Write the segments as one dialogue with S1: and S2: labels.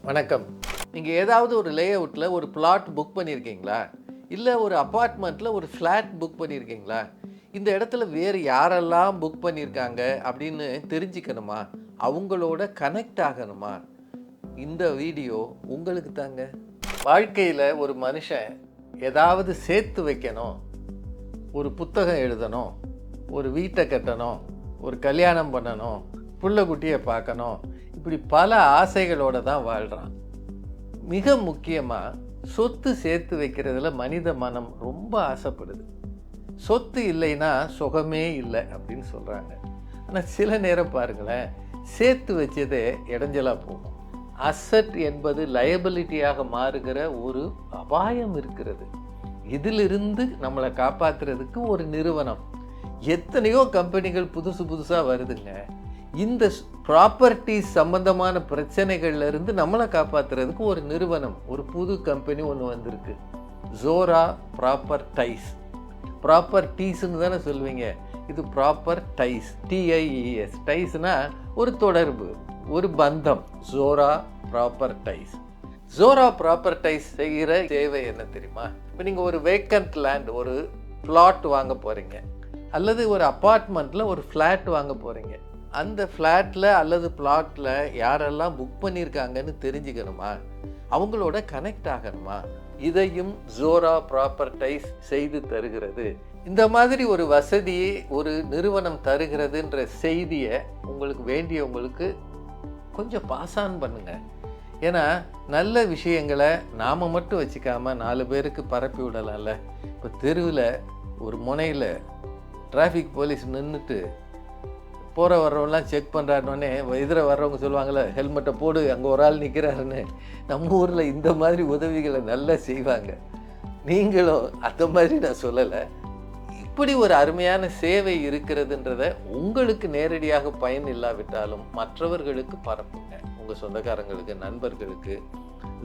S1: வணக்கம். நீங்கள் ஏதாவது ஒரு லேஅவுட்டில் ஒரு பிளாட் புக் பண்ணியிருக்கீங்களா? இல்லை ஒரு அப்பார்ட்மெண்ட்டில் ஒரு ஃப்ளாட் புக் பண்ணியிருக்கீங்களா? இந்த இடத்துல வேறு யாரெல்லாம் புக் பண்ணியிருக்காங்க அப்படின்னு தெரிஞ்சுக்கணுமா? அவங்களோட கனெக்ட் ஆகணுமா? இந்த வீடியோ உங்களுக்கு தாங்க. வாழ்க்கையில் ஒரு மனுஷன் ஏதாவது சேர்த்து வைக்கணும், ஒரு புத்தகம் எழுதணும், ஒரு வீட்டை கட்டணும், ஒரு கல்யாணம் பண்ணணும், புள்ள குட்டியை பார்க்கணும், இப்படி பல ஆசைகளோடு தான் வாழ்கிறான். மிக முக்கியமாக சொத்து சேர்த்து வைக்கிறதுல மனித மனம் ரொம்ப ஆசைப்படுது. சொத்து இல்லைன்னா சுகமே இல்லை அப்படின்னு சொல்கிறாங்க. ஆனால் சில நேரம் பாருங்களேன், சேர்த்து வச்சதே இடைஞ்சலாக போகும். அசட் என்பது லயபிலிட்டியாக மாறுகிற ஒரு அபாயம் இருக்கிறது. இதிலிருந்து நம்மளை காப்பாற்றுறதுக்கு ஒரு நிறுவனம், எத்தனையோ கம்பெனிகள் புதுசு புதுசாக வருதுங்க. இந்த ப்ராப்பர்ட்டிஸ் சம்பந்தமான பிரச்சனைகள்ல இருந்து நம்மளை காப்பாற்றுறதுக்கு ஒரு நிறுவனம், ஒரு புது கம்பெனி ஒன்று வந்திருக்கு. ஜோரா ப்ராப்பர்டைஸ். ப்ராப்பர்ட்டீஸ்ன்னு தானே சொல்லுவீங்க, இது ப்ராப்பர்டைஸ், TIES. டைஸ்னா ஒரு தொடர்பு, ஒரு பந்தம். ஜோரா ப்ராப்பர்டைஸ். ஜோரா ப்ராப்பர்டைஸ் செய்கிற தேவை என்ன தெரியுமா? இப்போ நீங்கள் ஒரு வேக்கண்ட் லேண்ட், ஒரு பிளாட் வாங்க போகிறீங்க, அல்லது ஒரு அப்பார்ட்மெண்ட்டில் ஒரு ஃப்ளாட் வாங்க போகிறீங்க. அந்த ஃப்ளாட்டில் அல்லது பிளாட்டில் யாரெல்லாம் புக் பண்ணியிருக்காங்கன்னு தெரிஞ்சுக்கணுமா? அவங்களோட கனெக்ட் ஆகணுமா? இதையும் ஜோரா ப்ராப்பர்டைஸ் செய்து தருகிறது. இந்த மாதிரி ஒரு வசதியை ஒரு நிறுவனம் தருகிறதுன்ற செய்தியை உங்களுக்கு வேண்டியவங்களுக்கு கொஞ்சம் பாஸ் ஆன் பண்ணுங்க. ஏன்னா நல்ல விஷயங்களை நாம் மட்டும் வச்சுக்காம 4 பேருக்கு பரப்பி விடலாம்ல. இப்போ தெருவில் ஒரு முனையில் டிராஃபிக் போலீஸ் நின்றுட்டு போகிற வர்றவங்களாம் செக் பண்ணுறாருன்னே எதிர வர்றவங்க சொல்லுவாங்கள்ல, ஹெல்மெட்டை போடு, அங்கே ஒரு ஆள் நிற்கிறாருன்னு. நம்ம ஊரில் இந்த மாதிரி உதவிகளை நல்லா செய்வாங்க. நீங்களும் அந்த மாதிரி நான் சொல்லலை. இப்படி ஒரு அருமையான சேவை இருக்கிறதுன்றத உங்களுக்கு நேரடியாக பயன் இல்லாவிட்டாலும் மற்றவர்களுக்கு பரப்புங்க. உங்கள் சொந்தக்காரங்களுக்கு, நண்பர்களுக்கு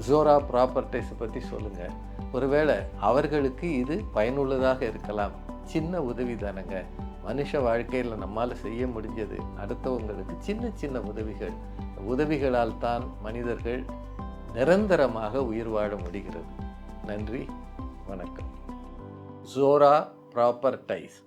S1: ஜோரா ப்ராப்பர்ட்டிஸை பற்றி சொல்லுங்கள். ஒருவேளை அவர்களுக்கு இது பயனுள்ளதாக இருக்கலாம். சின்ன உதவி தானங்க. மனுஷ வாழ்க்கையில் நம்மால் செய்ய முடிஞ்சது அடுத்தவங்களுக்கு சின்ன சின்ன உதவிகளால் தான் மனிதர்கள் நிரந்தரமாக உயிர் வாழ முடிகிறது. நன்றி, வணக்கம். ஜோரா ப்ராப்பர்டைஸ்.